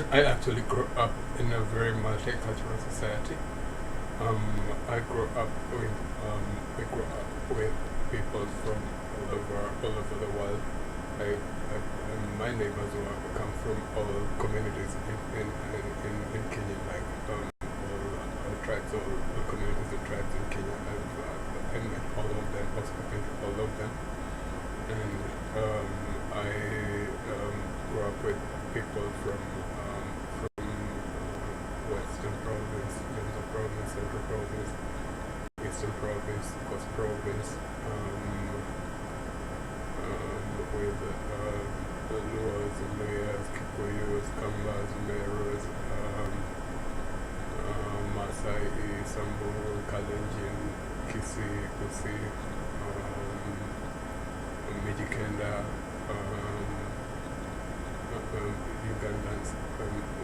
I actually grew up in a very multicultural society. I grew up with I grew up with people from all over the world. My neighbors come from all communities in Kenya, like all tribes, all communities and tribes in Kenya. I met all of them, or spoken to all of them, and I grew up with people from Western Province, Central Province, Central Province, Eastern Province, Coast Province, with the Luos, Luyas, Kikuyus, Kambas, Merus, Masai, Samburu, Kalenjin, Kisii, Kusi, Mijikenda, Ugandans,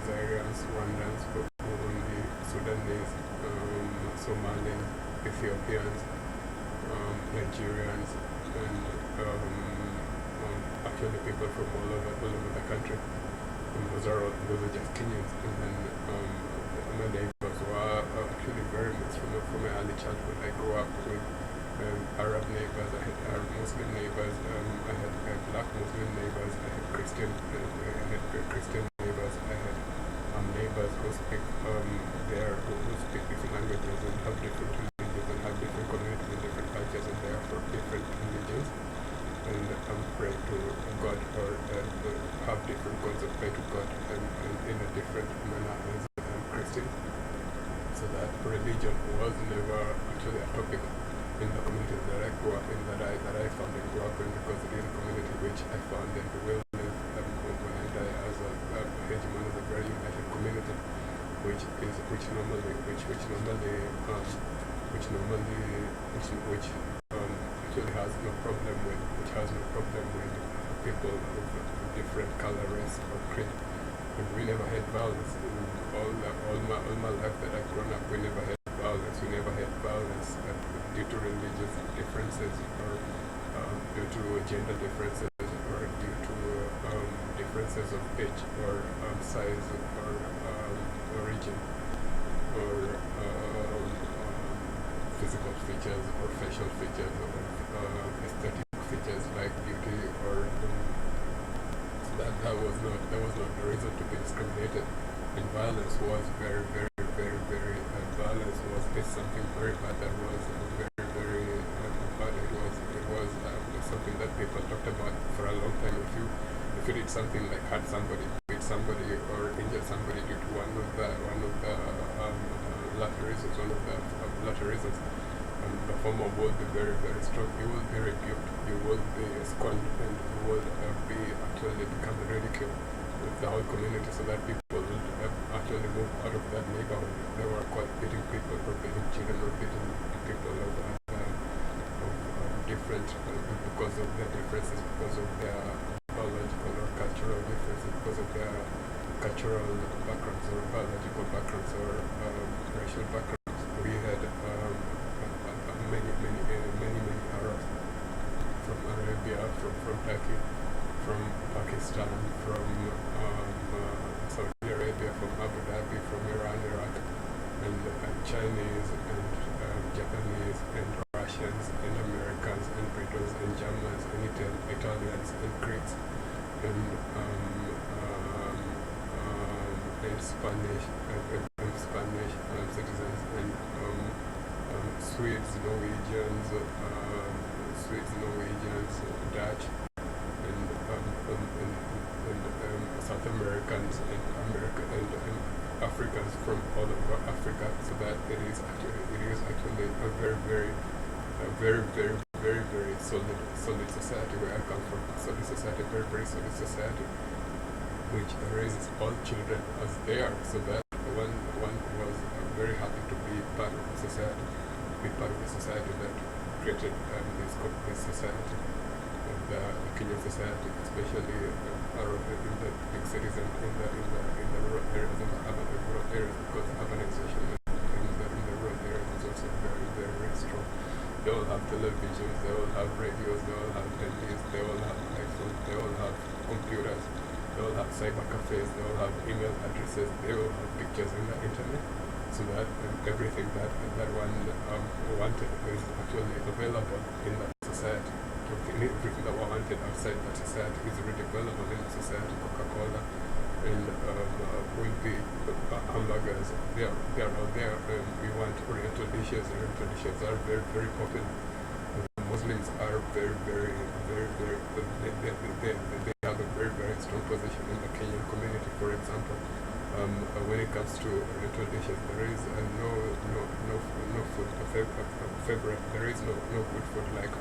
Zairians, Rwandans, Burundi, Sudanese, Somalians, Ethiopians, Nigerians, and actually people from all over the country. And those are just Kenyans. And then my neighbors were actually very much from my early childhood. I grew up with Arab neighbors, I had Arab Muslim neighbors, I had black Muslim neighbors, I had Christian neighbors, I had neighbors who speak who speak different languages and have different religions and have different communities and different cultures, and therefore different religions, and pray to God, or have different concepts, pray to God and in a different manner as Christian. So that religion was never actually a topic in the community that I grew up in, that I found and grew up in, because it is a community which I found and will live when I die as a hegemon, as a very united community, which actually has no problem with people of different color, race, or creed. And we never had violence in all my life that I've grown up. We never had violence. We never had violence due to religious differences, or due to gender differences, or due to differences of age, or size, or origin, or physical features, or facial features, or aesthetic features like beauty, or that was not the reason to be discriminated. And violence was very violence was something very bad, that was very bad. It was something that people talked about for a long time. If you did something like hurt somebody, beat somebody, or injure somebody due to one of the latter reasons, the former will be very strong. You will be rebuked, you will be scorned, and you will be actually become ridiculed with the whole community, so that people will actually move out of that neighborhood. They were caught beating people, or beating children, or beating people of different, because of their differences, because of their biological or cultural differences, because of their cultural backgrounds, or biological backgrounds, or racial backgrounds. We had many Arabs from Arabia, from Turkey, from Pakistan, from Saudi Arabia, from Abu Dhabi, from Iran, Iraq, and Chinese, and Japanese, and Russians, and Americans, and Britons, and Germans, and Italians, and Greeks, and Spanish citizens, and Swedes, Norwegians, Dutch, and South Americans, and Africans from all over Africa. So that it is actually a very solid society where I come from. Solid society, very solid society, which raises all children as they are. So that one was very happy to be part of the society. Be part of the society that created this society, the Kenyan society, especially in the big cities and in the rural areas, in the urban and rural areas, because urbanization in the rural areas is also very strong. They all have televisions, they all have radios, they all have TVs, they all have iPhones, they all have computers, they all have cyber cafes, they all have email addresses, they all have pictures in the internet, so that everything that one wanted is actually available in that society. Everything that one wanted outside that society is already available in the society. Coca-Cola and with the hamburgers, they are all there. We want Oriental dishes. Oriental dishes are very, very popular. Muslims are very, very, very, very, they have a very, very strong position in the Kenyan community, for example. When it comes to Oriental dishes, there is no food favorite. There is no good food like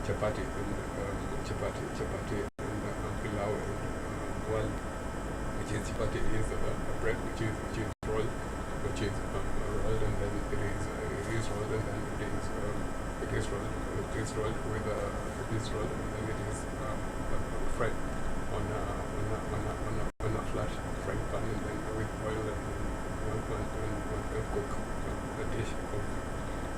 chapati and pilau and one, which is chapati is a bread which is rolled, rolled, and then it is rolled, and then it is rolled with and then it is fried on a flat frying pan, and then with oil, and one can cook a dish of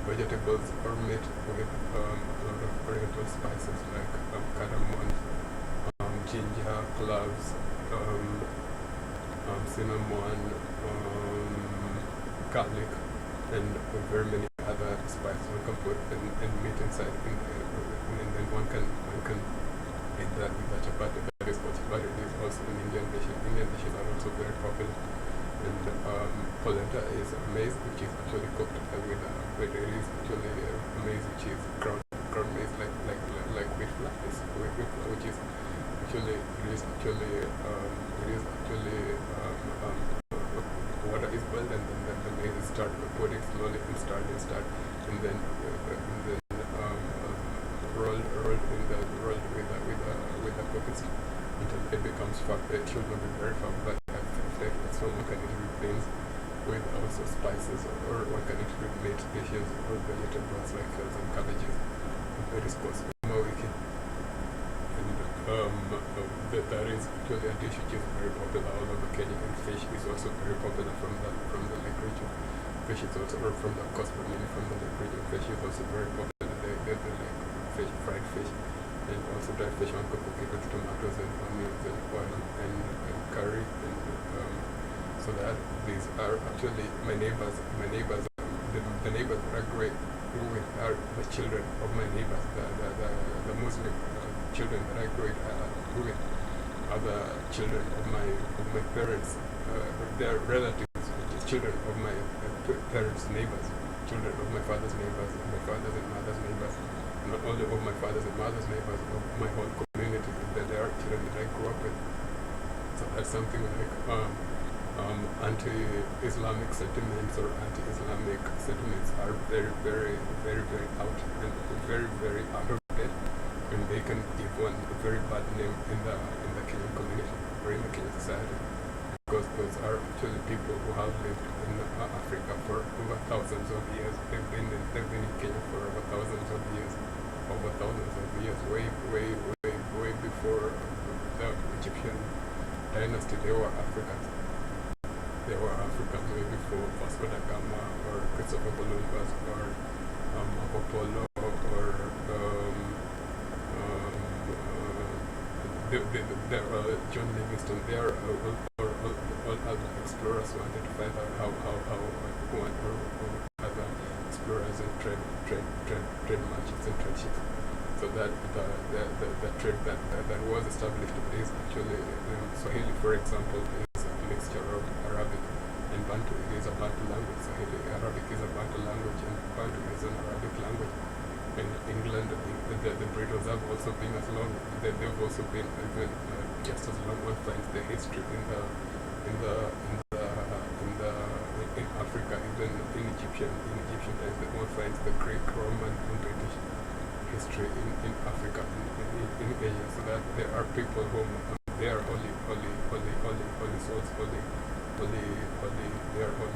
vegetables or meat with a lot of Oriental spices like cardamom, ginger, cloves, cinnamon, garlic, and very many other spices one can put and meat inside, and then one can eat that with the chapati. That is called chapati. It is also an Indian dish. Indian dishes are also very popular. And polenta is maize, which is actually cooked with it is actually maize, which is ground maize, like wheat flour, which is actually water is boiled, and then the maize is started putting slowly and start, and then rolled with the cooking stick until it becomes firm. It should not be very firm, but so one can eat with beans, with also spices, or one can eat with meat dishes or vegetables like kales and cabbages. That is called wiki. And that is actually a dish which is very popular all over Kenya, and fish is also very popular from the lake region. Fish is also, or from the coast, but mainly from the lake region. Fish is also very popular. They like fish, fried fish, and also dried fish. One could cook it with tomatoes and onions and oil and curry, and so that these are actually my neighbors. The neighbors that I grew with are the children of my neighbors. The Muslim children that I grew with are the children of my parents. They are relatives, children of my parents' neighbors, children of my father's neighbors, my father's and mother's neighbors. Not only of my father's and mother's neighbors, of my whole community. They are children that I grew up with. So that's something like anti-Islamic sentiments or anti-Islamic sentiments are very, very, very, very out and very, very out of date, and they can give one a very bad name in the Kenyan community or in the Kenyan society, because those are actually people who have lived in Africa for over thousands of years. They've been in Kenya for over thousands of years, way before the Egyptian dynasty. They were Africans. They were Africans way before Vasco da Gama or Christopher Columbus or Marco Polo or John Livingstone. They are all other explorers who wanted to find out how other explorers and trade merchants and trade ships. So that the trade that was established is actually Swahili, for example, is a mixture of Arabic and Bantu. It is a Bantu language. Swahili Arabic is a Bantu language, and Bantu is an Arabic language. In England, the Britons have also been as long. They've also been even just as long. One finds the history in Africa, even in Egyptian times. One finds the Greek, Roman, and British history in Africa, in Asia. So that there are people whom they are holy souls, they are holy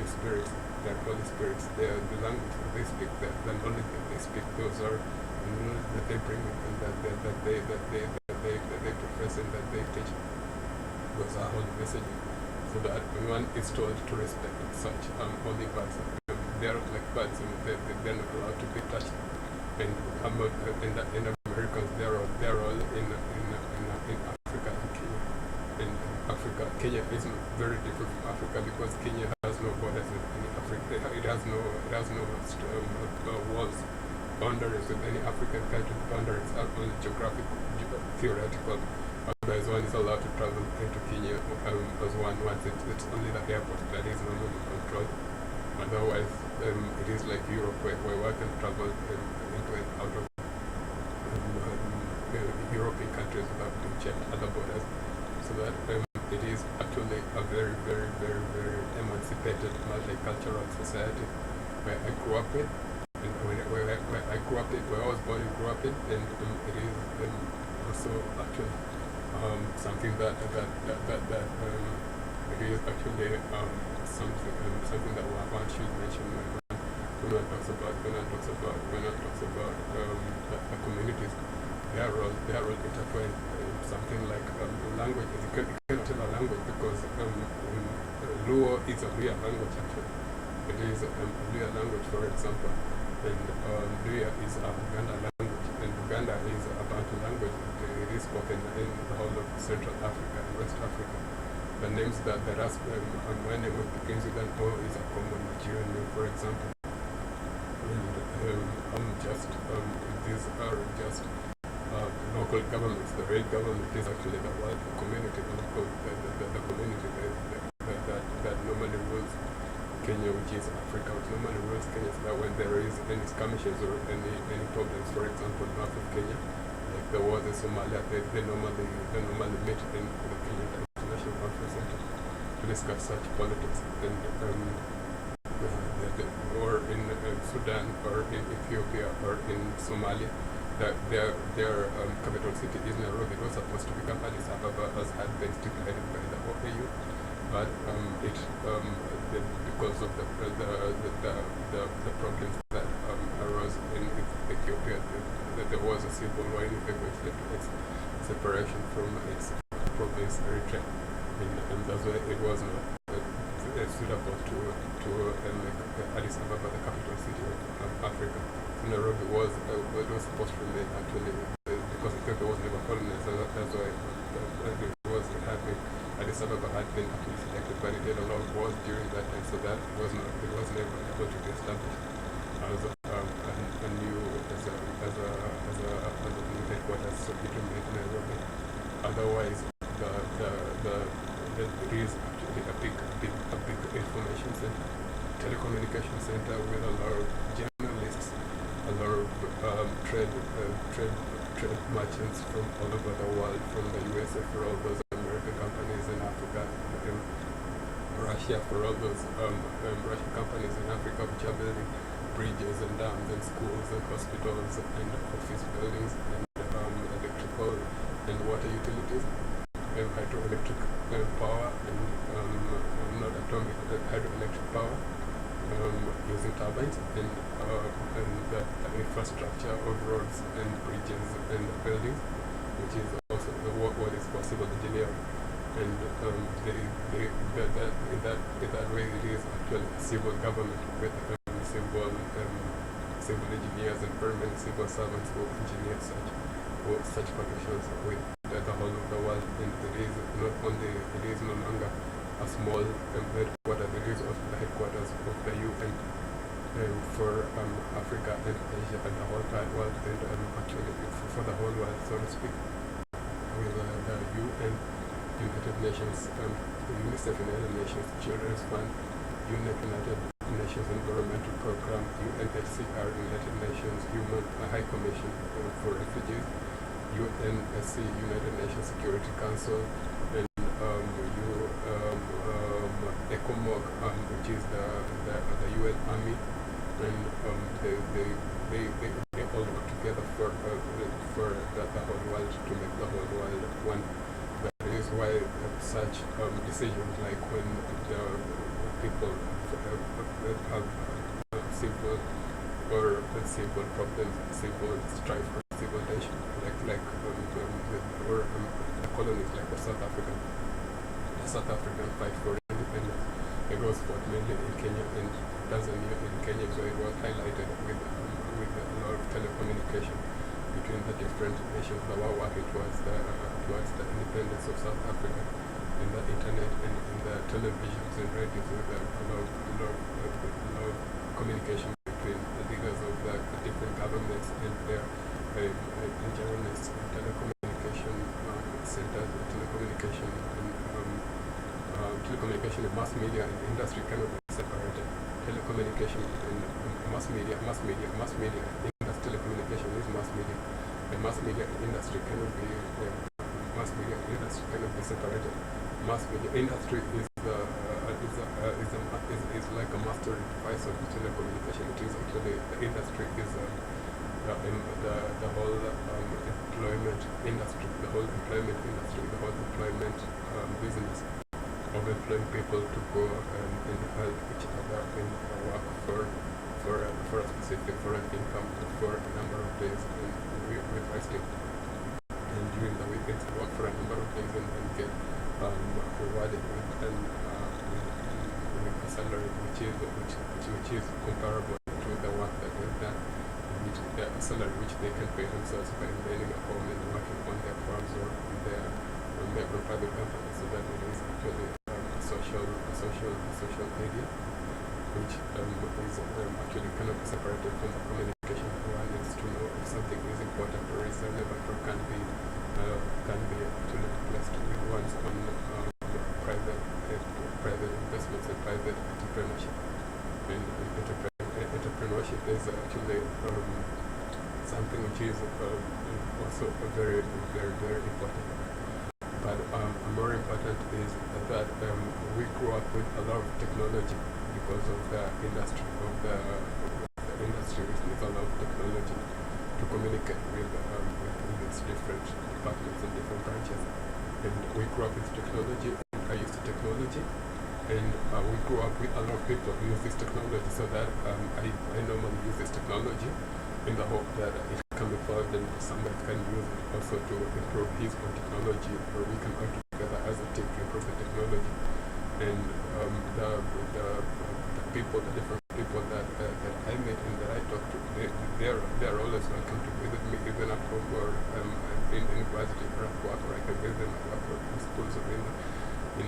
spirits. They are holy spirits. They are the language that they speak. The knowledge that they speak. Those are the knowledge that they bring, and that they profess and that they teach. Those are holy messages. So that when one is told to respect such holy birds, they are like birds, and they're not allowed to be touched. And Americans, they're all in Kenya is very different from Africa because Kenya has no borders with any Africa. It has no walls, boundaries with any African country. Boundaries are only geographic, theoretical. Otherwise, one is allowed to travel into Kenya as one wants it. It's only the airport that is normally controlled. Otherwise, it is like Europe, where one can travel into and out of European countries without being checked at the borders. So that it is actually a very, very, very, very emancipated, multicultural society where I grew up with, and where I grew up in, where I was born and grew up in, and it is also actually something that it is actually something that one should mention when one talks about the communities. They are all intertwined. Something like language. You cannot tell a language because Luo is a Luya language actually. It is a Luya language, for example, and Luya is a Uganda language, and Uganda is a Bantu language. It is spoken in the whole of Central Africa and West Africa. The names that are and my name begins with an O is a common Nigerian name, for example. And these are just local governments. The real government is actually the world community, the community that normally rules Kenya, which is Africa, which normally rules Kenya, so that when there is any skirmishes or any problems, for example, north of Kenya, like the wars in Somalia, they normally meet in the Kenya International Conference Center to discuss such politics. And or in Sudan, or in Ethiopia, or in Somalia, that their capital city is Nairobi. It was supposed to become Addis Ababa, as had been stipulated by the OAU, but because of the problems that arose in Ethiopia, that there was a civil war in Ethiopia which led to its separation from its province Eritrea, and that's why it was not suitable to make Addis Ababa the capital city of Africa. Nairobi was supposed to remain actually because Ethiopia was never colonized. That's why Addis Ababa had been actually selected, but it did a lot of wars during that time, so that it was never able to be established as a new headquarters. So it remained Nairobi. Otherwise, it is actually a big information center, telecommunication center with a lot of journalists, a lot of trade merchants from all over the world, from the USA for all those American companies in Africa, Russia for all those Russian companies in Africa which are building bridges and dams and schools and hospitals and office buildings and electrical and water utilities, and hydroelectric power and not atomic, hydroelectric power using turbines, and the infrastructure of roads and bridges and buildings, which is also what is possible engineering. And in that way, it is actually a civil government with civil engineers and permanent civil servants who engineer such conditions with the whole of the world. And it is no longer a small headquarters. It is also the headquarters of the UN for Africa and Asia and the whole entire world, and actually for the whole world, so to speak, with the UN, United Nations, UNICEF, United Nations Children's Fund, United Nations Environmental Program, UNHCR, United Nations Human High Commission for Refugees, UNSC, United Nations Security Council, and ECOMOG, which is the UN Army, and they all work together for the whole world, to make the whole world one. That is why such decisions, like when the people have civil problems, civil strife or civil tension, like the colonies like the South African fight for independence. It was fought mainly in Kenya and Tanzania. In Kenya, so it was highlighted with a lot of telecommunication between the different nations that were working towards the independence of South Africa. the internet and in the televisions and radios, with a lot of communication between the leaders of the different governments and their journalists and telecommunication centers, telecommunication and mass media and industry cannot be separated. Telecommunication and mass media, telecommunication is mass media, and mass media industry cannot be separated. Mass media industry is like a master device of telecommunication. It is actually the industry is the whole employment industry, the whole employment business of employing people to go and help each other and work for a specific, for an income for a number of days and with resting. And during the weekends work for a number of days and get rewarded with a salary which is comparable to the work that they've done, a salary which they can pay themselves by remaining at home and working on their farms or on their private companies. So that it is actually a social media which is actually cannot be separated from the communication. One needs to know if something is important or is relevant or can be actually placed with one's own private investments and private entrepreneurship. And entrepreneurship is actually something which is also very, very, very important. But more important is that we grew up with a lot of technology because of the industry which needs a lot of technology to communicate with its different departments and different branches. And we grew up with technology, and I used technology, and we grew up with a lot of people who use this technology, so that I normally use this technology in the hope that it can be followed and somebody can use it also to improve his own technology, or we can work together as a team to improve the technology. And the different people that I met and that I talk to, they are always welcome to visit me, even at home or in university or at work, or I can visit them at work or in schools or in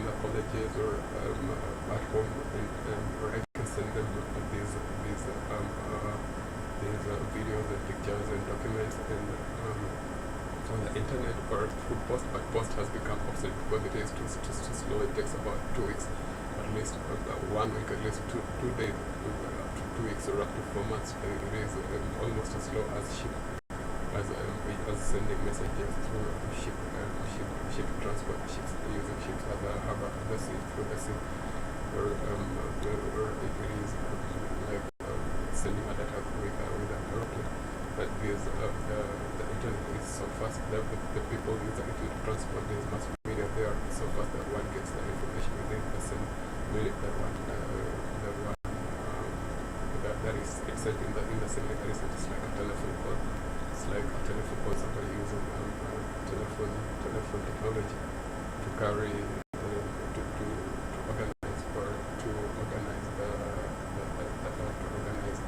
the colleges or at home, or I can send them these videos and pictures and documents and on the internet or through post, but post has become obsolete because it is too slow. It takes about 2 weeks, at least 1 week, at least 2 days, 2 weeks or up to 4 months. And it is almost as slow as as sending messages through ship transport, ships using ships as a harbor the sea, through the sea, or it is like sending a data with an aeroplane. But because the internet is so fast, the people use the internet to transport these mass media. They are so fast that one gets the information within the same minute that is sent in the same minute that is sent. It's like a telephone call. It's like a telephone call, somebody using telephone technology to carry to organize or to organize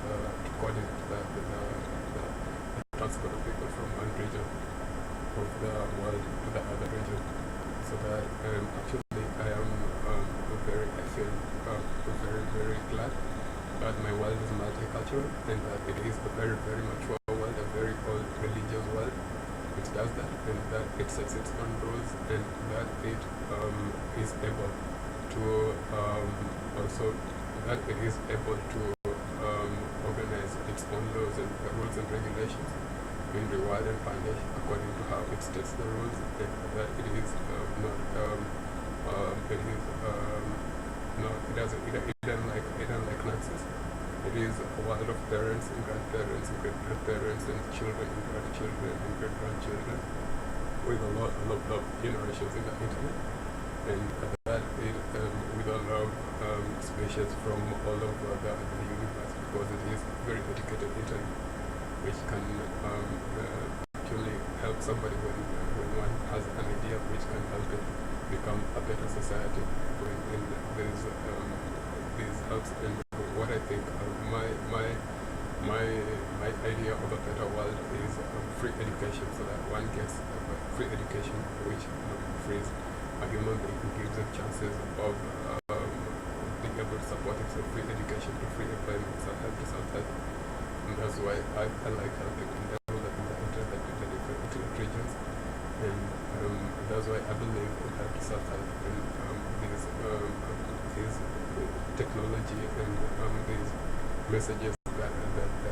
to coordinate the transport of people from one region of the world to the other region. So that actually I feel very, very glad that my world is multicultural and that it is a very, very mature world, a very old religious world which does that, and that it sets its own rules, and that it is able to also organize its own laws and rules and regulations in reward and punish according to how it states the rules, and that it is it doesn't like Nazis. It is a world of parents and grandparents and great-grandparents and children and grandchildren and great-grandchildren with a lot of generations in the internet, and that it with a lot of species from all over the universe, because it is very educated internet which can actually help somebody when one has an idea which can help it become a better society. When these helps, and what I think my idea of a better world is free education, so that one gets free education which frees a human being who gives them chances of being able to support it, so free education to free employment, so help to solve that. And that's why I like helping in developing the internet in the different regions. And that's why I believe in help to solve help in these technology and these messages that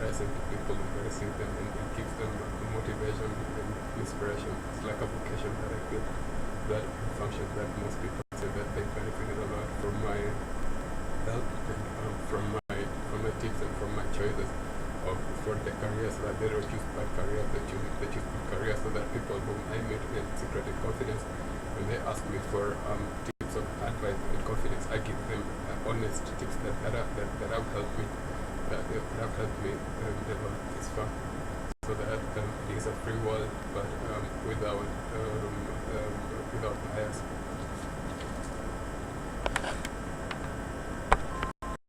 I send to people and I receive them, and it gives them motivation and inspiration. It's like a vocation that I feel that functions, that most people say that they benefited a lot from my help and from my tips and from my choices of for their careers, that they don't choose bad careers, they choose good careers, so that people whom I meet in secret and confidence, when they ask me for tips of advice and confidence, I give them honest tips that have helped me develop this firm, so that it is a free world, but without bias.